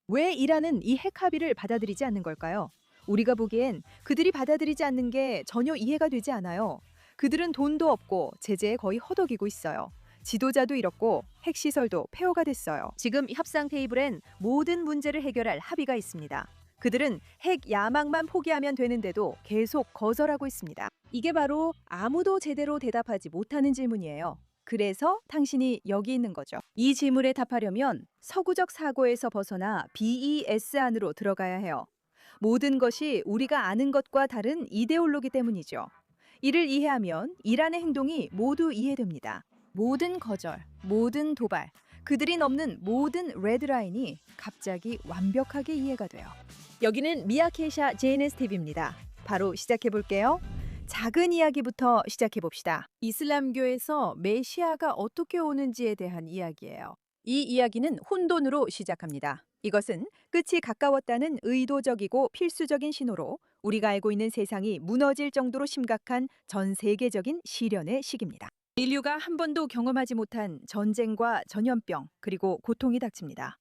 왜 이란은 이 핵 합의를 받아들이지 않는 걸까요? 우리가 보기엔 그들이 받아들이지 않는 게 전혀 이해가 되지 않아요. 그들은 돈도 없고 제재에 거의 허덕이고 있어요. 지도자도 잃었고 핵시설도 폐허가 됐어요. 지금 협상 테이블엔 모든 문제를 해결할 합의가 있습니다. 그들은 핵 야망만 포기하면 되는데도 계속 거절하고 있습니다. 이게 바로 아무도 제대로 대답하지 못하는 질문이에요. 그래서 당신이 여기 있는 거죠. 이 질문에 답하려면 서구적 사고에서 벗어나 BES 안으로 들어가야 해요. 모든 것이 우리가 아는 것과 다른 이데올로기 때문이죠. 이를 이해하면 이란의 행동이 모두 이해됩니다. 모든 거절, 모든 도발, 그들이 넘는 모든 레드라인이 갑자기 완벽하게 이해가 돼요. 여기는 미야케샤 JNSTV입니다. 바로 시작해 볼게요. 작은 이야기부터 시작해 봅시다. 이슬람교에서 메시아가 어떻게 오는지에 대한 이야기예요. 이 이야기는 혼돈으로 시작합니다. 이것은 끝이 가까웠다는 의도적이고 필수적인 신호로 우리가 알고 있는 세상이 무너질 정도로 심각한 전 세계적인 시련의 시기입니다. 인류가 한 번도 경험하지 못한 전쟁과 전염병 그리고 고통이 닥칩니다.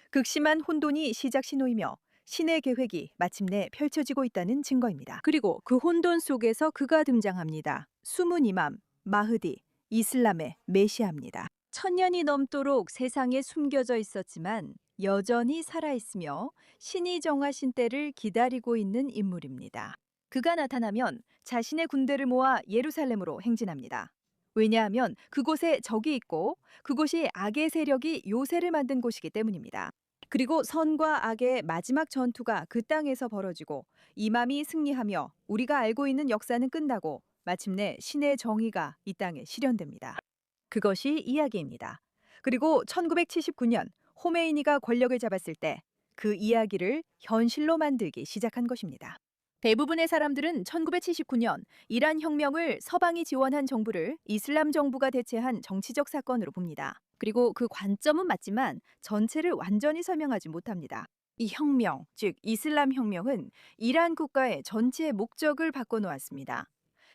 극심한 혼돈이 시작 신호이며 신의 계획이 마침내 펼쳐지고 있다는 증거입니다. 그리고 그 혼돈 속에서 그가 등장합니다. 숨은 이맘, 마흐디, 이슬람의 메시아입니다. 천년이 넘도록 세상에 숨겨져 있었지만 여전히 살아있으며 신이 정하신 때를 기다리고 있는 인물입니다. 그가 나타나면 자신의 군대를 모아 예루살렘으로 행진합니다. 왜냐하면 그곳에 적이 있고 그곳이 악의 세력이 요새를 만든 곳이기 때문입니다. 그리고 선과 악의 마지막 전투가 그 땅에서 벌어지고 이맘이 승리하며 우리가 알고 있는 역사는 끝나고 마침내 신의 정의가 이 땅에 실현됩니다. 그것이 이야기입니다. 그리고 1979년 호메이니가 권력을 잡았을 때 그 이야기를 현실로 만들기 시작한 것입니다. 대부분의 사람들은 1979년 이란 혁명을 서방이 지원한 정부를 이슬람 정부가 대체한 정치적 사건으로 봅니다. 그리고 그 관점은 맞지만 전체를 완전히 설명하지 못합니다. 이 혁명, 즉 이슬람 혁명은 이란 국가의 전체 목적을 바꿔놓았습니다.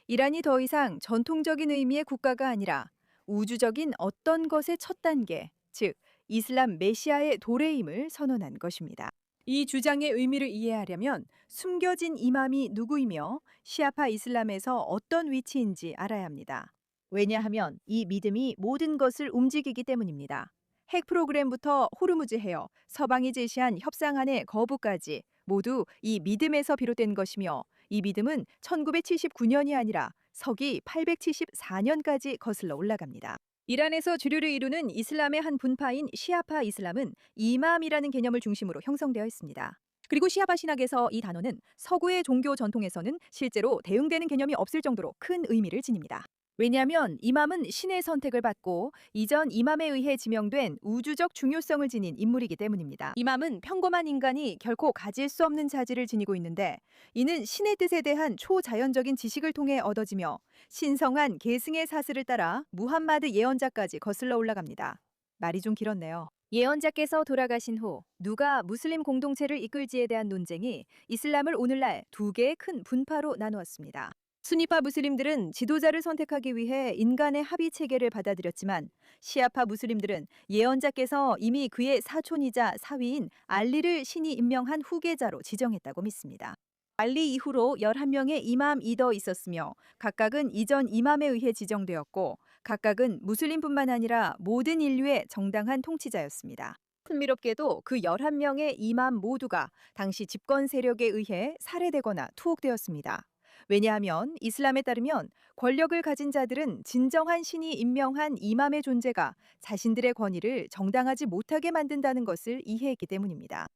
이란이 더 이상 전통적인 의미의 국가가 아니라 우주적인 어떤 것의 첫 단계, 즉 이슬람 메시아의 도래임을 선언한 것입니다. 이 주장의 의미를 이해하려면 숨겨진 이맘이 누구이며 시아파 이슬람에서 어떤 위치인지 알아야 합니다. 왜냐하면 이 믿음이 모든 것을 움직이기 때문입니다. 핵 프로그램부터 호르무즈 해협, 서방이 제시한 협상안의 거부까지 모두 이 믿음에서 비롯된 것이며 이 믿음은 1979년이 아니라 서기 874년까지 거슬러 올라갑니다. 이란에서 주류를 이루는 이슬람의 한 분파인 시아파 이슬람은 이맘이라는 개념을 중심으로 형성되어 있습니다. 그리고 시아파 신학에서 이 단어는 서구의 종교 전통에서는 실제로 대응되는 개념이 없을 정도로 큰 의미를 지닙니다. 왜냐하면 이맘은 신의 선택을 받고 이전 이맘에 의해 지명된 우주적 중요성을 지닌 인물이기 때문입니다. 이맘은 평범한 인간이 결코 가질 수 없는 자질을 지니고 있는데 이는 신의 뜻에 대한 초자연적인 지식을 통해 얻어지며 신성한 계승의 사슬을 따라 무함마드 예언자까지 거슬러 올라갑니다. 말이 좀 길었네요. 예언자께서 돌아가신 후 누가 무슬림 공동체를 이끌지에 대한 논쟁이 이슬람을 오늘날 두 개의 큰 분파로 나누었습니다. 수니파 무슬림들은 지도자를 선택하기 위해 인간의 합의 체계를 받아들였지만 시아파 무슬림들은 예언자께서 이미 그의 사촌이자 사위인 알리를 신이 임명한 후계자로 지정했다고 믿습니다. 알리 이후로 11명의 이맘이 더 있었으며 각각은 이전 이맘에 의해 지정되었고 각각은 무슬림뿐만 아니라 모든 인류의 정당한 통치자였습니다. 흥미롭게도 그 11명의 이맘 모두가 당시 집권 세력에 의해 살해되거나 투옥되었습니다. 왜냐하면 이슬람에 따르면 권력을 가진 자들은 진정한 신이 임명한 이맘의 존재가 자신들의 권위를 정당하지 못하게 만든다는 것을 이해했기 때문입니다.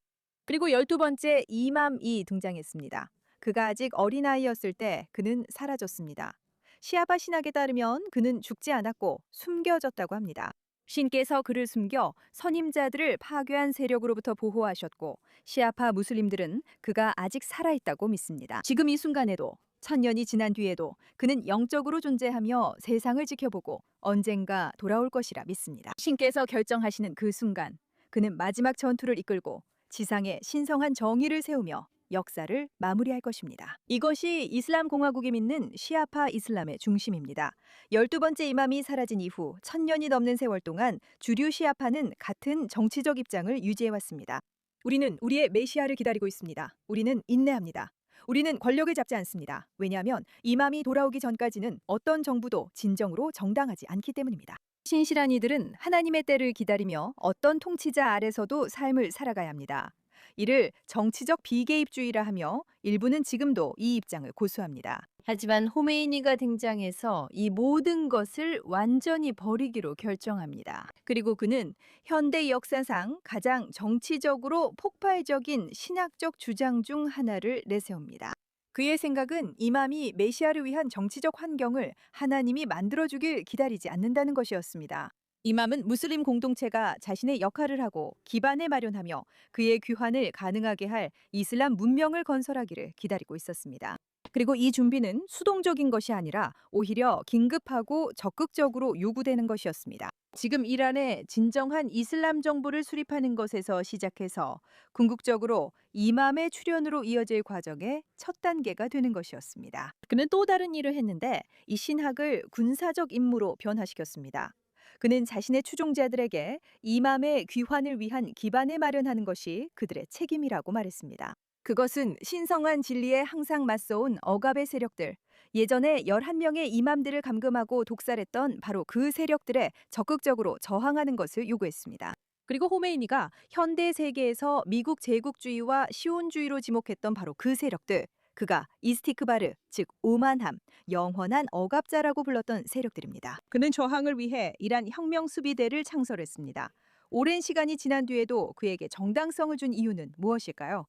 그리고 12번째 이맘이 등장했습니다. 그가 아직 어린아이였을 때 그는 사라졌습니다. 시아파 신학에 따르면 그는 죽지 않았고 숨겨졌다고 합니다. 신께서 그를 숨겨 선임자들을 파괴한 세력으로부터 보호하셨고 시아파 무슬림들은 그가 아직 살아있다고 믿습니다. 지금 이 순간에도 1000년이 지난 뒤에도 그는 영적으로 존재하며 세상을 지켜보고 언젠가 돌아올 것이라 믿습니다. 신께서 결정하시는 그 순간 그는 마지막 전투를 이끌고 지상에 신성한 정의를 세우며 역사를 마무리할 것입니다. 이것이 이슬람 공화국이 믿는 시아파 이슬람의 중심입니다. 12번째 이맘이 사라진 이후 1000년이 넘는 세월 동안 주류 시아파는 같은 정치적 입장을 유지해왔습니다. 우리는 우리의 메시아를 기다리고 있습니다. 우리는 인내합니다. 우리는 권력을 잡지 않습니다. 왜냐하면 이맘이 돌아오기 전까지는 어떤 정부도 진정으로 정당하지 않기 때문입니다. 신실한 이들은 하나님의 때를 기다리며 어떤 통치자 아래서도 삶을 살아가야 합니다. 이를 정치적 비개입주의라 하며 일부는 지금도 이 입장을 고수합니다. 하지만 호메이니가 등장해서 이 모든 것을 완전히 버리기로 결정합니다. 그리고 그는 현대 역사상 가장 정치적으로 폭발적인 신학적 주장 중 하나를 내세웁니다. 그의 생각은 이맘이 메시아를 위한 정치적 환경을 하나님이 만들어주길 기다리지 않는다는 것이었습니다. 이맘은 무슬림 공동체가 자신의 역할을 하고 기반을 마련하며 그의 귀환을 가능하게 할 이슬람 문명을 건설하기를 기다리고 있었습니다. 그리고 이 준비는 수동적인 것이 아니라 오히려 긴급하고 적극적으로 요구되는 것이었습니다. 지금 이란에 진정한 이슬람 정부를 수립하는 것에서 시작해서 궁극적으로 이맘의 출현으로 이어질 과정의 첫 단계가 되는 것이었습니다. 그는 또 다른 일을 했는데 이 신학을 군사적 임무로 변화시켰습니다. 그는 자신의 추종자들에게 이맘의 귀환을 위한 기반을 마련하는 것이 그들의 책임이라고 말했습니다. 그것은 신성한 진리에 항상 맞서온 억압의 세력들, 예전에 11명의 이맘들을 감금하고 독살했던 바로 그 세력들에 적극적으로 저항하는 것을 요구했습니다. 그리고 호메이니가 현대 세계에서 미국 제국주의와 시온주의로 지목했던 바로 그 세력들, 그가 이스티크바르, 즉 오만함, 영원한 억압자라고 불렀던 세력들입니다. 그는 저항을 위해 이란 혁명수비대를 창설했습니다. 오랜 시간이 지난 뒤에도 그에게 정당성을 준 이유는 무엇일까요?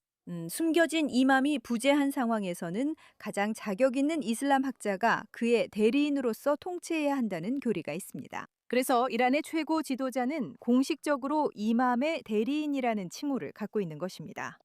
숨겨진 이맘이 부재한 상황에서는 가장 자격 있는 이슬람 학자가 그의 대리인으로서 통치해야 한다는 교리가 있습니다. 그래서 이란의 최고 지도자는 공식적으로 이맘의 대리인이라는 칭호를 갖고 있는 것입니다.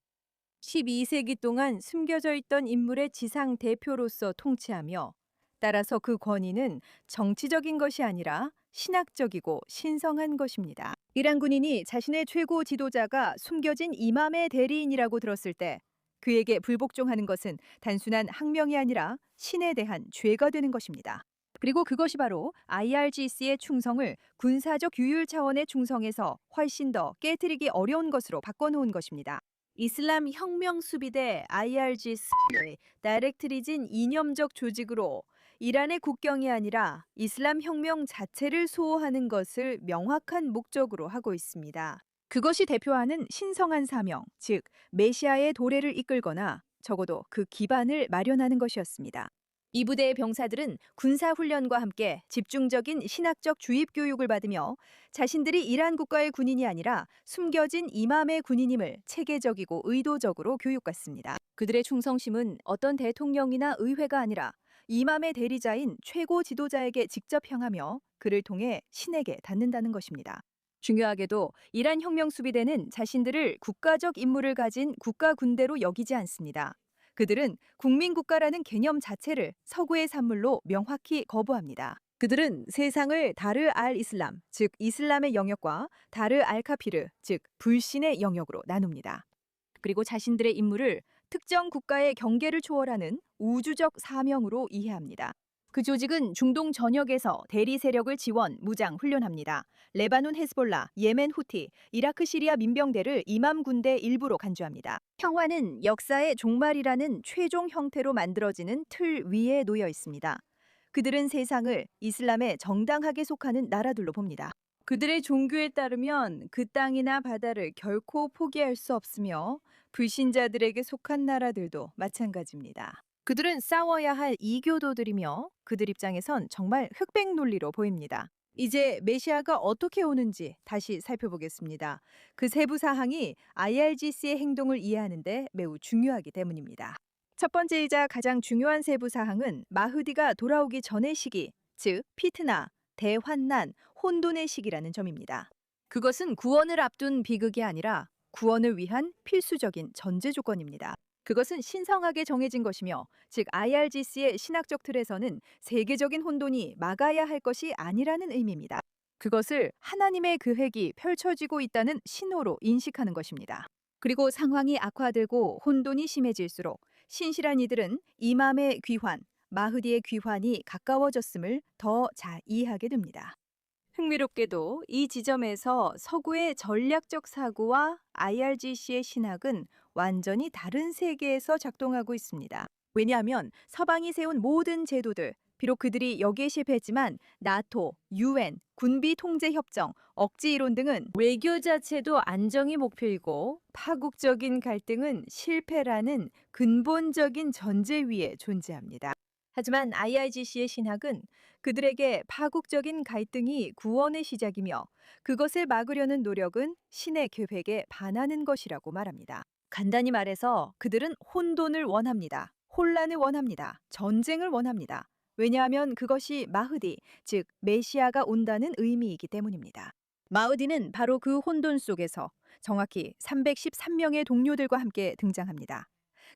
12세기 동안 숨겨져 있던 인물의 지상 대표로서 통치하며 따라서 그 권위는 정치적인 것이 아니라 신학적이고 신성한 것입니다. 이란 군인이 자신의 최고 지도자가 숨겨진 이맘의 대리인이라고 들었을 때 그에게 불복종하는 것은 단순한 항명이 아니라 신에 대한 죄가 되는 것입니다. 그리고 그것이 바로 IRGC의 충성을 군사적 유율 차원의 충성에서 훨씬 더 깨트리기 어려운 것으로 바꿔놓은 것입니다. 이슬람 혁명 수비대 IRGC의 다이렉트리진 이념적 조직으로 이란의 국경이 아니라 이슬람 혁명 자체를 수호하는 것을 명확한 목적으로 하고 있습니다. 그것이 대표하는 신성한 사명, 즉 메시아의 도래를 이끌거나 적어도 그 기반을 마련하는 것이었습니다. 이 부대의 병사들은 군사훈련과 함께 집중적인 신학적 주입 교육을 받으며 자신들이 이란 국가의 군인이 아니라 숨겨진 이맘의 군인임을 체계적이고 의도적으로 교육받습니다. 그들의 충성심은 어떤 대통령이나 의회가 아니라 이맘의 대리자인 최고 지도자에게 직접 향하며 그를 통해 신에게 닿는다는 것입니다. 중요하게도 이란 혁명수비대는 자신들을 국가적 임무를 가진 국가 군대로 여기지 않습니다. 그들은 국민국가라는 개념 자체를 서구의 산물로 명확히 거부합니다. 그들은 세상을 다르 알 이슬람, 즉 이슬람의 영역과 다르 알 카피르, 즉 불신의 영역으로 나눕니다. 그리고 자신들의 임무를 특정 국가의 경계를 초월하는 우주적 사명으로 이해합니다. 그 조직은 중동 전역에서 대리 세력을 지원, 무장, 훈련합니다. 레바논 헤즈볼라, 예멘 후티, 이라크 시리아 민병대를 이맘 군대 일부로 간주합니다. 평화는 역사의 종말이라는 최종 형태로 만들어지는 틀 위에 놓여 있습니다. 그들은 세상을 이슬람에 정당하게 속하는 나라들로 봅니다. 그들의 종교에 따르면 그 땅이나 바다를 결코 포기할 수 없으며 불신자들에게 속한 나라들도 마찬가지입니다. 그들은 싸워야 할 이교도들이며 그들 입장에선 정말 흑백 논리로 보입니다. 이제 메시아가 어떻게 오는지 다시 살펴보겠습니다. 그 세부 사항이 IRGC의 행동을 이해하는 데 매우 중요하기 때문입니다. 첫 번째이자 가장 중요한 세부 사항은 마흐디가 돌아오기 전의 시기, 즉 피트나, 대환난, 혼돈의 시기라는 점입니다. 그것은 구원을 앞둔 비극이 아니라 구원을 위한 필수적인 전제 조건입니다. 그것은 신성하게 정해진 것이며, 즉 IRGC의 신학적 틀에서는 세계적인 혼돈이 막아야 할 것이 아니라는 의미입니다. 그것을 하나님의 계획이 펼쳐지고 있다는 신호로 인식하는 것입니다. 그리고 상황이 악화되고 혼돈이 심해질수록 신실한 이들은 이맘의 귀환, 마흐디의 귀환이 가까워졌음을 더 잘 이해하게 됩니다. 흥미롭게도 이 지점에서 서구의 전략적 사고와 IRGC의 신학은 완전히 다른 세계에서 작동하고 있습니다. 왜냐하면 서방이 세운 모든 제도들, 비록 그들이 여기에 실패했지만 나토, UN, 군비 통제 협정, 억지 이론 등은 외교 자체도 안정이 목표이고 파국적인 갈등은 실패라는 근본적인 전제 위에 존재합니다. 하지만 IRGC의 신학은 그들에게 파국적인 갈등이 구원의 시작이며 그것을 막으려는 노력은 신의 계획에 반하는 것이라고 말합니다. 간단히 말해서 그들은 혼돈을 원합니다. 혼란을 원합니다. 전쟁을 원합니다. 왜냐하면 그것이 마흐디, 즉 메시아가 온다는 의미이기 때문입니다. 마흐디는 바로 그 혼돈 속에서 정확히 313명의 동료들과 함께 등장합니다.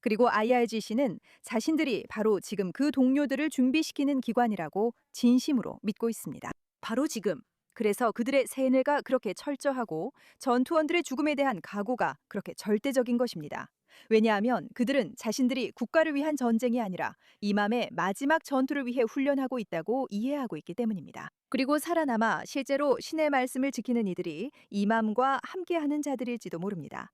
그리고 IRGC는 자신들이 바로 지금 그 동료들을 준비시키는 기관이라고 진심으로 믿고 있습니다. 바로 지금. 그래서 그들의 세뇌가 그렇게 철저하고 전투원들의 죽음에 대한 각오가 그렇게 절대적인 것입니다. 왜냐하면 그들은 자신들이 국가를 위한 전쟁이 아니라 이맘의 마지막 전투를 위해 훈련하고 있다고 이해하고 있기 때문입니다. 그리고 살아남아 실제로 신의 말씀을 지키는 이들이 이맘과 함께하는 자들일지도 모릅니다.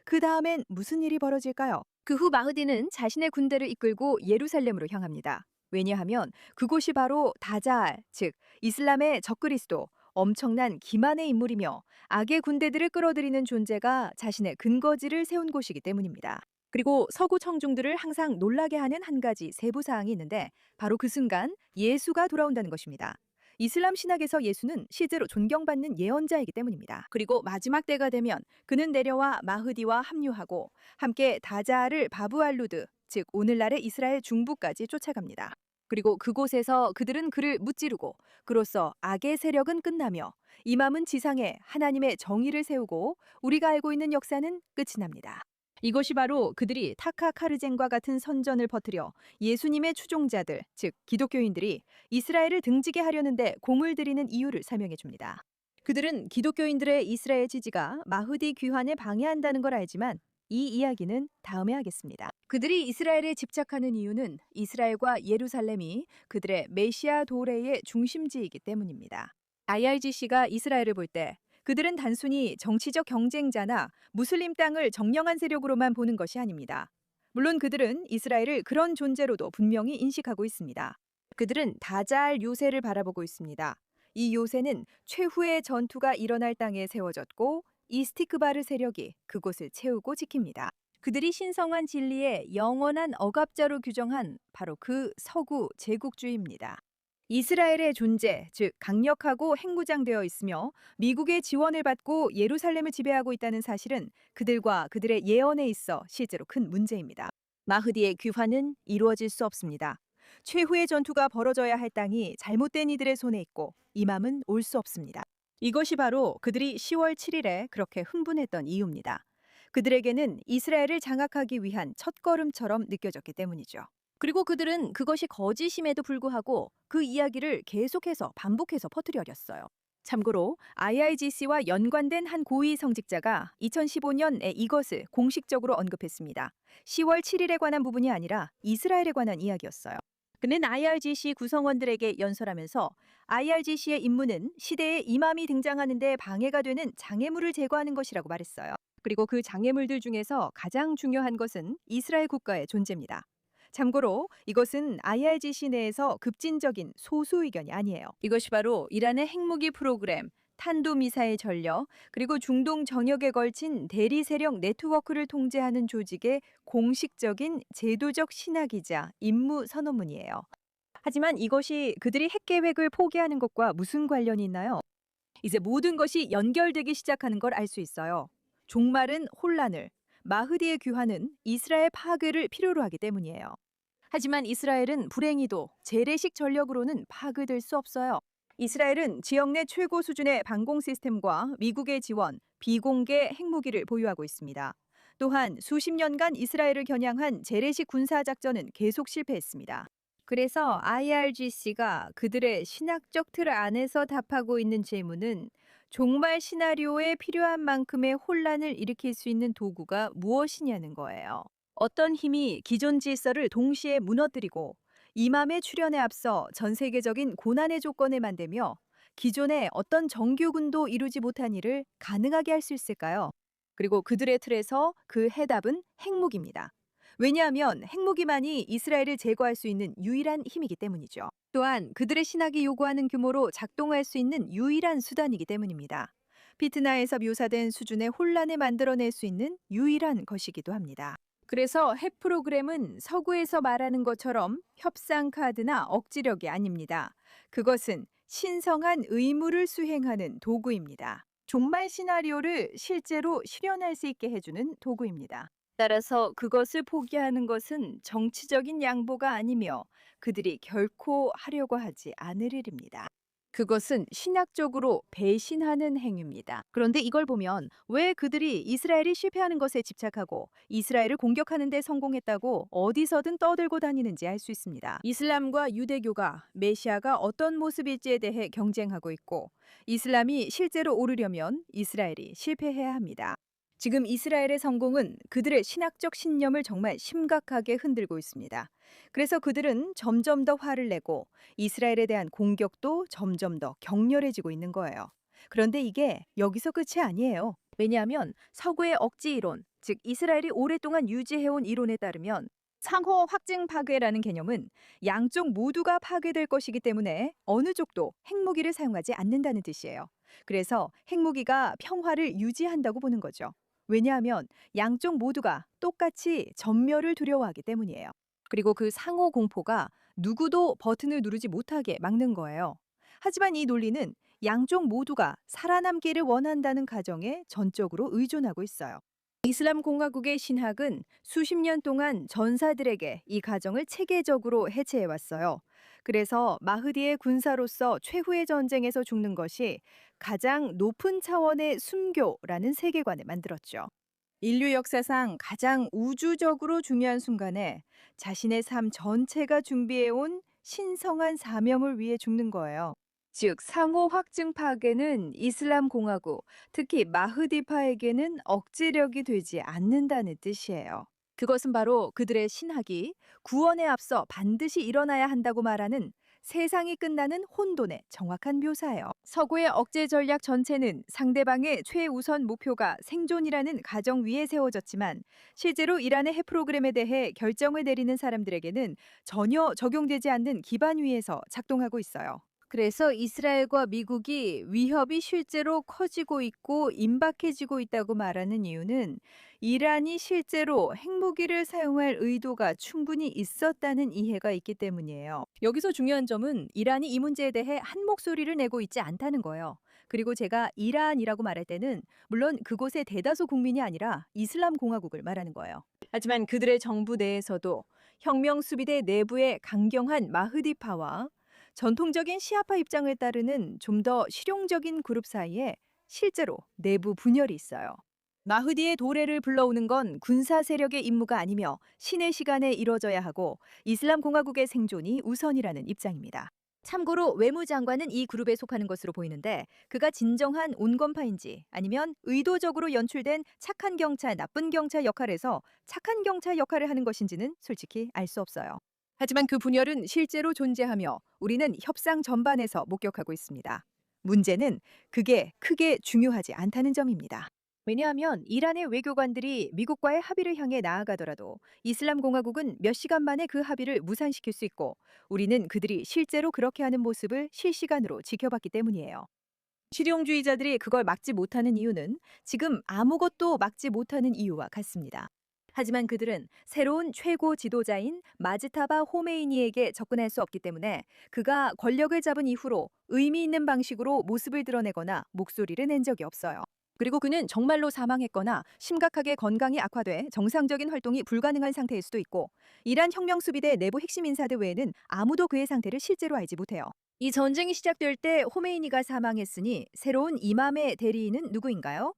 그 다음엔 무슨 일이 벌어질까요? 그 후 마흐디는 자신의 군대를 이끌고 예루살렘으로 향합니다. 왜냐하면 그곳이 바로 다자알, 즉 이슬람의 적그리스도, 엄청난 기만의 인물이며 악의 군대들을 끌어들이는 존재가 자신의 근거지를 세운 곳이기 때문입니다. 그리고 서구 청중들을 항상 놀라게 하는 한 가지 세부 사항이 있는데 바로 그 순간 예수가 돌아온다는 것입니다. 이슬람 신학에서 예수는 실제로 존경받는 예언자이기 때문입니다. 그리고 마지막 때가 되면 그는 내려와 마흐디와 합류하고 함께 다자알을 바브알루드, 즉 오늘날의 이스라엘 중부까지 쫓아갑니다. 그리고 그곳에서 그들은 그를 무찌르고 그로써 악의 세력은 끝나며 이맘은 지상에 하나님의 정의를 세우고 우리가 알고 있는 역사는 끝이 납니다. 이것이 바로 그들이 타카카르젠과 같은 선전을 퍼뜨려 예수님의 추종자들, 즉 기독교인들이 이스라엘을 등지게 하려는데 공을 들이는 이유를 설명해 줍니다. 그들은 기독교인들의 이스라엘 지지가 마흐디 귀환을 방해한다는 걸 알지만 이 이야기는 다음에 하겠습니다. 그들이 이스라엘에 집착하는 이유는 이스라엘과 예루살렘이 그들의 메시아 도래의 중심지이기 때문입니다. IRGC가 이스라엘을 볼 때 그들은 단순히 정치적 경쟁자나 무슬림 땅을 점령한 세력으로만 보는 것이 아닙니다. 물론 그들은 이스라엘을 그런 존재로도 분명히 인식하고 있습니다. 그들은 다자알 요새를 바라보고 있습니다. 이 요새는 최후의 전투가 일어날 땅에 세워졌고 이스티크바르 세력이 그곳을 채우고 지킵니다. 그들이 신성한 진리의 영원한 억압자로 규정한 바로 그 서구 제국주의입니다. 이스라엘의 존재, 즉 강력하고 핵무장되어 있으며 미국의 지원을 받고 예루살렘을 지배하고 있다는 사실은 그들과 그들의 예언에 있어 실제로 큰 문제입니다. 마흐디의 귀환은 이루어질 수 없습니다. 최후의 전투가 벌어져야 할 땅이 잘못된 이들의 손에 있고 이맘은 올 수 없습니다. 이것이 바로 그들이 10월 7일에 그렇게 흥분했던 이유입니다. 그들에게는 이스라엘을 장악하기 위한 첫걸음처럼 느껴졌기 때문이죠. 그리고 그들은 그것이 거짓임에도 불구하고 그 이야기를 계속해서 반복해서 퍼뜨려렸어요. 참고로 IRGC와 연관된 한 고위 성직자가 2015년에 이것을 공식적으로 언급했습니다. 10월 7일에 관한 부분이 아니라 이스라엘에 관한 이야기였어요. 그는 IRGC 구성원들에게 연설하면서 IRGC의 임무는 시대에 이맘이 등장하는 데 방해가 되는 장애물을 제거하는 것이라고 말했어요. 그리고 그 장애물들 중에서 가장 중요한 것은 이스라엘 국가의 존재입니다. 참고로 이것은 IRGC 내에서 급진적인 소수 의견이 아니에요. 이것이 바로 이란의 핵무기 프로그램, 탄도미사일 전력, 그리고 중동 전역에 걸친 대리 세력 네트워크를 통제하는 조직의 공식적인 제도적 신학이자 임무 선언문이에요. 하지만 이것이 그들이 핵 계획을 포기하는 것과 무슨 관련이 있나요? 이제 모든 것이 연결되기 시작하는 걸 알 수 있어요. 종말은 혼란을, 마흐디의 귀환은 이스라엘 파괴를 필요로 하기 때문이에요. 하지만 이스라엘은 불행히도 재래식 전력으로는 파괴될 수 없어요. 이스라엘은 지역 내 최고 수준의 방공 시스템과 미국의 지원, 비공개 핵무기를 보유하고 있습니다. 또한 수십 년간 이스라엘을 겨냥한 재래식 군사작전은 계속 실패했습니다. 그래서 IRGC가 그들의 신학적 틀 안에서 답하고 있는 질문은 종말 시나리오에 필요한 만큼의 혼란을 일으킬 수 있는 도구가 무엇이냐는 거예요. 어떤 힘이 기존 질서를 동시에 무너뜨리고 이맘의 출현에 앞서 전 세계적인 고난의 조건을 만들며 기존에 어떤 정규군도 이루지 못한 일을 가능하게 할 수 있을까요? 그리고 그들의 틀에서 그 해답은 핵무기입니다. 왜냐하면 핵무기만이 이스라엘을 제거할 수 있는 유일한 힘이기 때문이죠. 또한 그들의 신학이 요구하는 규모로 작동할 수 있는 유일한 수단이기 때문입니다. 피트나에서 묘사된 수준의 혼란을 만들어낼 수 있는 유일한 것이기도 합니다. 그래서 핵 프로그램은 서구에서 말하는 것처럼 협상 카드나 억지력이 아닙니다. 그것은 신성한 의무를 수행하는 도구입니다. 종말 시나리오를 실제로 실현할 수 있게 해주는 도구입니다. 따라서 그것을 포기하는 것은 정치적인 양보가 아니며 그들이 결코 하려고 하지 않을 일입니다. 그것은 신학적으로 배신하는 행위입니다. 그런데 이걸 보면 왜 그들이 이스라엘이 실패하는 것에 집착하고 이스라엘을 공격하는 데 성공했다고 어디서든 떠들고 다니는지 알 수 있습니다. 이슬람과 유대교가 메시아가 어떤 모습일지에 대해 경쟁하고 있고 이슬람이 실제로 오르려면 이스라엘이 실패해야 합니다. 지금 이스라엘의 성공은 그들의 신학적 신념을 정말 심각하게 흔들고 있습니다. 그래서 그들은 점점 더 화를 내고 이스라엘에 대한 공격도 점점 더 격렬해지고 있는 거예요. 그런데 이게 여기서 끝이 아니에요. 왜냐하면 서구의 억지 이론, 즉 이스라엘이 오랫동안 유지해온 이론에 따르면 상호 확증 파괴라는 개념은 양쪽 모두가 파괴될 것이기 때문에 어느 쪽도 핵무기를 사용하지 않는다는 뜻이에요. 그래서 핵무기가 평화를 유지한다고 보는 거죠. 왜냐하면 양쪽 모두가 똑같이 전멸을 두려워하기 때문이에요. 그리고 그 상호 공포가 누구도 버튼을 누르지 못하게 막는 거예요. 하지만 이 논리는 양쪽 모두가 살아남기를 원한다는 가정에 전적으로 의존하고 있어요. 이슬람 공화국의 신학은 수십 년 동안 전사들에게 이 가정을 체계적으로 해체해 왔어요. 그래서 마흐디의 군사로서 최후의 전쟁에서 죽는 것이 가장 높은 차원의 순교라는 세계관을 만들었죠. 인류 역사상 가장 우주적으로 중요한 순간에 자신의 삶 전체가 준비해온 신성한 사명을 위해 죽는 거예요. 즉, 상호 확증 파괴는 이슬람 공화국, 특히 마흐디파에게는 억지력이 되지 않는다는 뜻이에요. 그것은 바로 그들의 신학이 구원에 앞서 반드시 일어나야 한다고 말하는 세상이 끝나는 혼돈의 정확한 묘사예요. 서구의 억제 전략 전체는 상대방의 최우선 목표가 생존이라는 가정 위에 세워졌지만 실제로 이란의 핵 프로그램에 대해 결정을 내리는 사람들에게는 전혀 적용되지 않는 기반 위에서 작동하고 있어요. 그래서 이스라엘과 미국이 위협이 실제로 커지고 있고 임박해지고 있다고 말하는 이유는 이란이 실제로 핵무기를 사용할 의도가 충분히 있었다는 이해가 있기 때문이에요. 여기서 중요한 점은 이란이 이 문제에 대해 한 목소리를 내고 있지 않다는 거예요. 그리고 제가 이란이라고 말할 때는 물론 그곳의 대다수 국민이 아니라 이슬람 공화국을 말하는 거예요. 하지만 그들의 정부 내에서도 혁명 수비대 내부의 강경한 마흐디파와 전통적인 시아파 입장을 따르는 좀 더 실용적인 그룹 사이에 실제로 내부 분열이 있어요. 마흐디의 도래를 불러오는 건 군사 세력의 임무가 아니며 신의 시간에 이뤄져야 하고 이슬람 공화국의 생존이 우선이라는 입장입니다. 참고로 외무장관은 이 그룹에 속하는 것으로 보이는데 그가 진정한 온건파인지 아니면 의도적으로 연출된 착한 경찰, 나쁜 경찰 역할에서 착한 경찰 역할을 하는 것인지는 솔직히 알 수 없어요. 하지만 그 분열은 실제로 존재하며 우리는 협상 전반에서 목격하고 있습니다. 문제는 그게 크게 중요하지 않다는 점입니다. 왜냐하면 이란의 외교관들이 미국과의 합의를 향해 나아가더라도 이슬람 공화국은 몇 시간 만에 그 합의를 무산시킬 수 있고 우리는 그들이 실제로 그렇게 하는 모습을 실시간으로 지켜봤기 때문이에요. 실용주의자들이 그걸 막지 못하는 이유는 지금 아무것도 막지 못하는 이유와 같습니다. 하지만 그들은 새로운 최고 지도자인 마즈타바 호메이니에게 접근할 수 없기 때문에 그가 권력을 잡은 이후로 의미 있는 방식으로 모습을 드러내거나 목소리를 낸 적이 없어요. 그리고 그는 정말로 사망했거나 심각하게 건강이 악화돼 정상적인 활동이 불가능한 상태일 수도 있고 이란 혁명 수비대 내부 핵심 인사들 외에는 아무도 그의 상태를 실제로 알지 못해요. 이 전쟁이 시작될 때 호메이니가 사망했으니 새로운 이맘의 대리인은 누구인가요?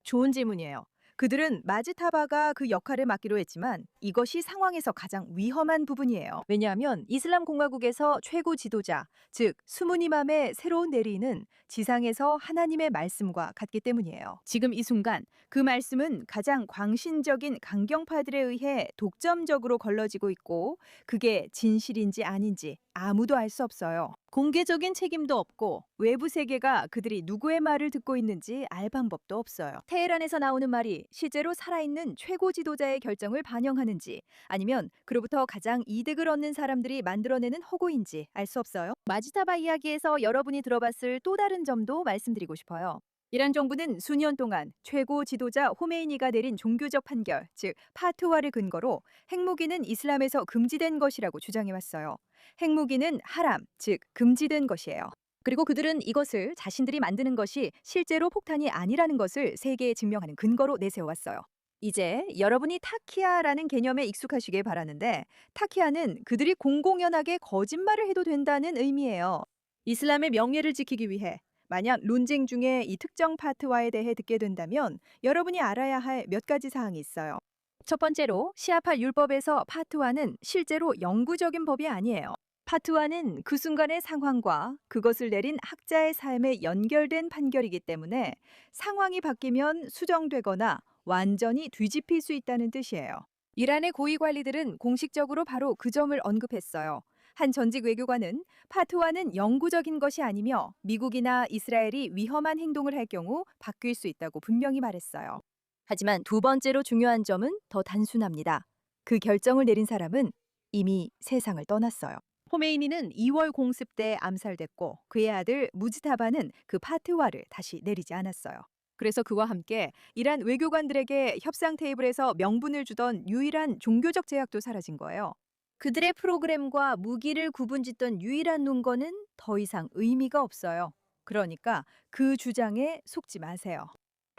좋은 질문이에요. 그들은 마즈타바가 그 역할을 맡기로 했지만 이것이 상황에서 가장 위험한 부분이에요. 왜냐하면 이슬람 공화국에서 최고 지도자, 즉 수문이맘의 새로운 내리는 지상에서 하나님의 말씀과 같기 때문이에요. 지금 이 순간 그 말씀은 가장 광신적인 강경파들에 의해 독점적으로 걸러지고 있고 그게 진실인지 아닌지 아무도 알 수 없어요. 공개적인 책임도 없고 외부 세계가 그들이 누구의 말을 듣고 있는지 알 방법도 없어요. 테헤란에서 나오는 말이 실제로 살아있는 최고 지도자의 결정을 반영하는지 아니면 그로부터 가장 이득을 얻는 사람들이 만들어내는 허구인지 알 수 없어요. 마지타바 이야기에서 여러분이 들어봤을 또 다른 점도 말씀드리고 싶어요. 이란 정부는 수년 동안 최고 지도자 호메이니가 내린 종교적 판결, 즉 파트와를 근거로 핵무기는 이슬람에서 금지된 것이라고 주장해왔어요. 핵무기는 하람, 즉 금지된 것이에요. 그리고 그들은 이것을 자신들이 만드는 것이 실제로 폭탄이 아니라는 것을 세계에 증명하는 근거로 내세워왔어요. 이제 여러분이 타키아라는 개념에 익숙하시길 바라는데 타키아는 그들이 공공연하게 거짓말을 해도 된다는 의미예요. 이슬람의 명예를 지키기 위해 만약 논쟁 중에 이 특정 파트와에 대해 듣게 된다면 여러분이 알아야 할 몇 가지 사항이 있어요. 첫 번째로 시아파 율법에서 파트와는 실제로 영구적인 법이 아니에요. 파트와는 그 순간의 상황과 그것을 내린 학자의 삶에 연결된 판결이기 때문에 상황이 바뀌면 수정되거나 완전히 뒤집힐 수 있다는 뜻이에요. 이란의 고위 관리들은 공식적으로 바로 그 점을 언급했어요. 한 전직 외교관은 파트와는 영구적인 것이 아니며 미국이나 이스라엘이 위험한 행동을 할 경우 바뀔 수 있다고 분명히 말했어요. 하지만 두 번째로 중요한 점은 더 단순합니다. 그 결정을 내린 사람은 이미 세상을 떠났어요. 호메이니는 2월 공습 때 암살됐고 그의 아들 무지타바는 그 파트와를 다시 내리지 않았어요. 그래서 그와 함께 이란 외교관들에게 협상 테이블에서 명분을 주던 유일한 종교적 제약도 사라진 거예요. 그들의 프로그램과 무기를 구분짓던 유일한 논거는 더 이상 의미가 없어요. 그러니까 그 주장에 속지 마세요.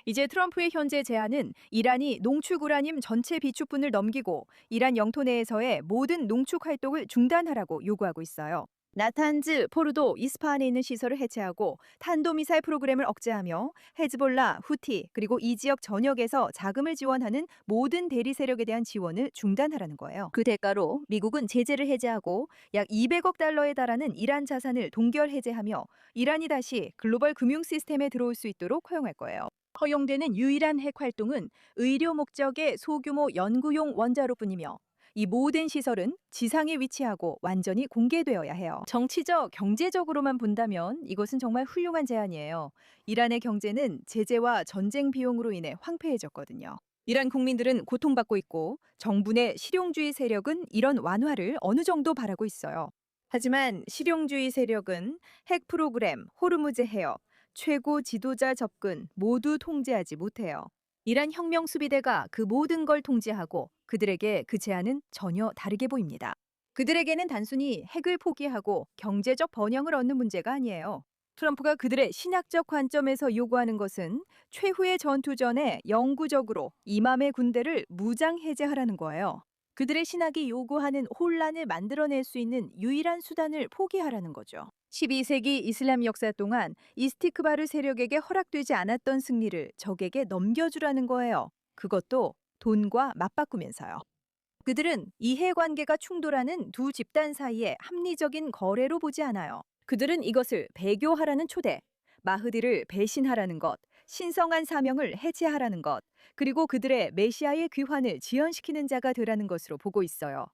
이제 트럼프의 현재 제안은 이란이 농축 우라늄 전체 비축분을 넘기고 이란 영토 내에서의 모든 농축 활동을 중단하라고 요구하고 있어요. 나탄즈, 포르도, 이스파한에 있는 시설을 해체하고 탄도미사일 프로그램을 억제하며 헤즈볼라, 후티, 그리고 이 지역 전역에서 자금을 지원하는 모든 대리 세력에 대한 지원을 중단하라는 거예요. 그 대가로 미국은 제재를 해제하고 약 200억 달러에 달하는 이란 자산을 동결 해제하며 이란이 다시 글로벌 금융 시스템에 들어올 수 있도록 허용할 거예요. 허용되는 유일한 핵 활동은 의료 목적의 소규모 연구용 원자로뿐이며 이 모든 시설은 지상에 위치하고 완전히 공개되어야 해요. 정치적, 경제적으로만 본다면 이것은 정말 훌륭한 제안이에요. 이란의 경제는 제재와 전쟁 비용으로 인해 황폐해졌거든요. 이란 국민들은 고통받고 있고 정부 내 실용주의 세력은 이런 완화를 어느 정도 바라고 있어요. 하지만 실용주의 세력은 핵 프로그램, 호르무즈 해협, 최고 지도자 접근 모두 통제하지 못해요. 이란 혁명 수비대가 그 모든 걸 통제하고 그들에게 그 제안은 전혀 다르게 보입니다. 그들에게는 단순히 핵을 포기하고 경제적 번영을 얻는 문제가 아니에요. 트럼프가 그들의 신학적 관점에서 요구하는 것은 최후의 전투 전에 영구적으로 이맘의 군대를 무장 해제하라는 거예요. 그들의 신학이 요구하는 혼란을 만들어낼 수 있는 유일한 수단을 포기하라는 거죠. 12세기 이슬람 역사 동안 이스티크바르 세력에게 허락되지 않았던 승리를 적에게 넘겨주라는 거예요. 그것도 돈과 맞바꾸면서요. 그들은 이해관계가 충돌하는 두 집단 사이의 합리적인 거래로 보지 않아요. 그들은 이것을 배교하라는 초대, 마흐디를 배신하라는 것, 신성한 사명을 해체하라는 것, 그리고 그들의 메시아의 귀환을 지연시키는 자가 되라는 것으로 보고 있어요.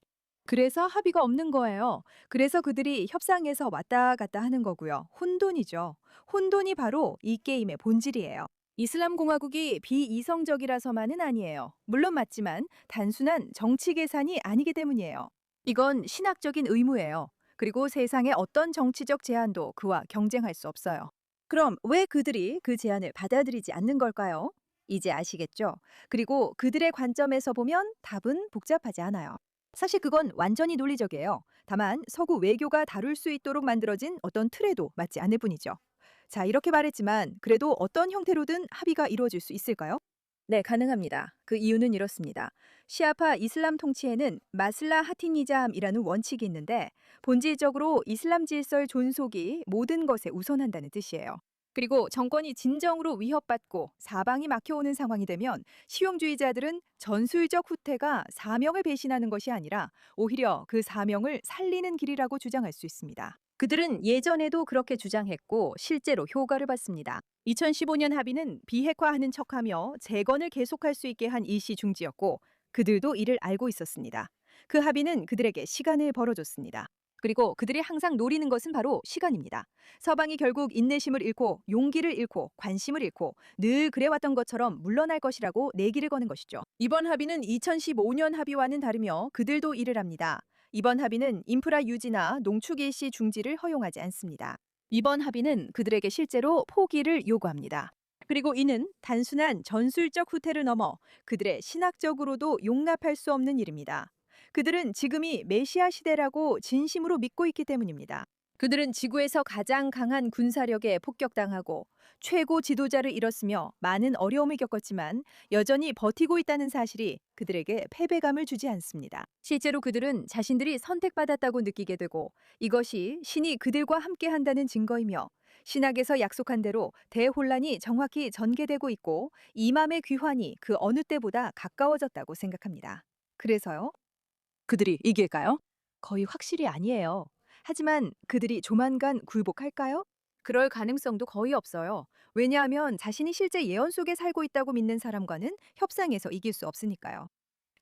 그래서 합의가 없는 거예요. 그래서 그들이 협상에서 왔다 갔다 하는 거고요. 혼돈이죠. 혼돈이 바로 이 게임의 본질이에요. 이슬람 공화국이 비이성적이라서만은 아니에요. 물론 맞지만 단순한 정치 계산이 아니기 때문이에요. 이건 신학적인 의무예요. 그리고 세상의 어떤 정치적 제안도 그와 경쟁할 수 없어요. 그럼 왜 그들이 그 제안을 받아들이지 않는 걸까요? 이제 아시겠죠? 그리고 그들의 관점에서 보면 답은 복잡하지 않아요. 사실 그건 완전히 논리적이에요. 다만 서구 외교가 다룰 수 있도록 만들어진 어떤 틀에도 맞지 않을 뿐이죠. 자, 이렇게 말했지만 그래도 어떤 형태로든 합의가 이루어질 수 있을까요? 네, 가능합니다. 그 이유는 이렇습니다. 시아파 이슬람 통치에는 마슬라 하티니잠이라는 원칙이 있는데 본질적으로 이슬람 질서의 존속이 모든 것에 우선한다는 뜻이에요. 그리고 정권이 진정으로 위협받고 사방이 막혀오는 상황이 되면 실용주의자들은 전술적 후퇴가 사명을 배신하는 것이 아니라 오히려 그 사명을 살리는 길이라고 주장할 수 있습니다. 그들은 예전에도 그렇게 주장했고 실제로 효과를 봤습니다. 2015년 합의는 비핵화하는 척하며 재건을 계속할 수 있게 한 일시 중지였고 그들도 이를 알고 있었습니다. 그 합의는 그들에게 시간을 벌어줬습니다. 그리고 그들이 항상 노리는 것은 바로 시간입니다. 서방이 결국 인내심을 잃고 용기를 잃고 관심을 잃고 늘 그래왔던 것처럼 물러날 것이라고 내기를 거는 것이죠. 이번 합의는 2015년 합의와는 다르며 그들도 이를 합니다. 이번 합의는 인프라 유지나 농축 일시 중지를 허용하지 않습니다. 이번 합의는 그들에게 실제로 포기를 요구합니다. 그리고 이는 단순한 전술적 후퇴를 넘어 그들의 신학적으로도 용납할 수 없는 일입니다. 그들은 지금이 메시아 시대라고 진심으로 믿고 있기 때문입니다. 그들은 지구에서 가장 강한 군사력에 폭격당하고 최고 지도자를 잃었으며 많은 어려움을 겪었지만 여전히 버티고 있다는 사실이 그들에게 패배감을 주지 않습니다. 실제로 그들은 자신들이 선택받았다고 느끼게 되고 이것이 신이 그들과 함께 한다는 증거이며 신학에서 약속한 대로 대혼란이 정확히 전개되고 있고 이맘의 귀환이 그 어느 때보다 가까워졌다고 생각합니다. 그래서요? 그들이 이길까요? 거의 확실히 아니에요. 하지만 그들이 조만간 굴복할까요? 그럴 가능성도 거의 없어요. 왜냐하면 자신이 실제 예언 속에 살고 있다고 믿는 사람과는 협상에서 이길 수 없으니까요.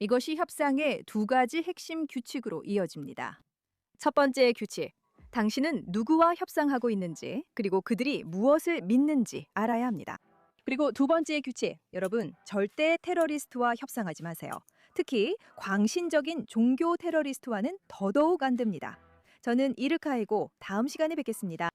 이것이 협상의 두 가지 핵심 규칙으로 이어집니다. 첫 번째 규칙. 당신은 누구와 협상하고 있는지, 그리고 그들이 무엇을 믿는지 알아야 합니다. 그리고 두 번째 규칙. 여러분, 절대 테러리스트와 협상하지 마세요. 특히 광신적인 종교 테러리스트와는 더더욱 안 됩니다. 저는 이르카이고 다음 시간에 뵙겠습니다.